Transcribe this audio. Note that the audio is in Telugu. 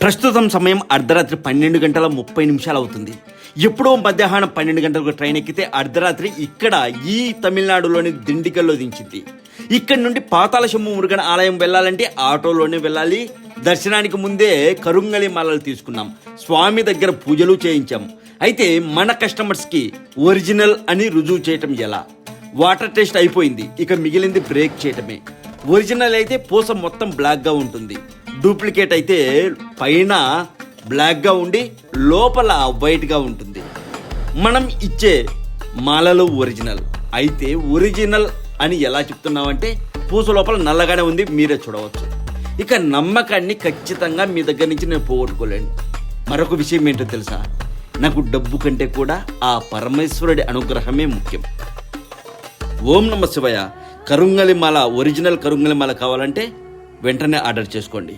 ప్రస్తుతం సమయం అర్ధరాత్రి 12:30 అవుతుంది. ఎప్పుడో మధ్యాహ్నం 12 గంటలకు ట్రైన్ ఎక్కితే అర్ధరాత్రి ఇక్కడ ఈ తమిళనాడులోని దిండిగల్లో దించింది. ఇక్కడ నుండి పాతాళశంభు మురుగన్ ఆలయం వెళ్ళాలంటే ఆటోలోనే వెళ్ళాలి. దర్శనానికి ముందే కరుంగలి మాలలు తీసుకున్నాం. స్వామి దగ్గర పూజలు చేయించాం. అయితే మన కస్టమర్స్కి ఒరిజినల్ అని రుజువు చేయటం ఎలా? వాటర్ టెస్ట్ అయిపోయింది, ఇక మిగిలింది బ్రేక్ చేయటమే. ఒరిజినల్ అయితే పూస మొత్తం బ్లాక్గా ఉంటుంది. డూప్లికేట్ అయితే పైన బ్లాక్గా ఉండి లోపల వైట్గా ఉంటుంది. మనం ఇచ్చే మాలలో ఒరిజినల్ అయితే ఒరిజినల్ అని ఎలా చెప్తున్నామంటే పూస లోపల నల్లగానే ఉంది, మీరే చూడవచ్చు. ఇక నమ్మకాన్ని ఖచ్చితంగా మీ దగ్గర నుంచి నేను పోగొట్టుకోలేను. మరొక విషయం ఏంటో తెలుసా, నాకు డబ్బు కంటే కూడా ఆ పరమేశ్వరుడి అనుగ్రహమే ముఖ్యం. ఓం నమ శివాయ. కరుంగలి మాల, ఒరిజినల్ కరుంగలి మాల కావాలంటే వెంటనే ఆర్డర్ చేసుకోండి.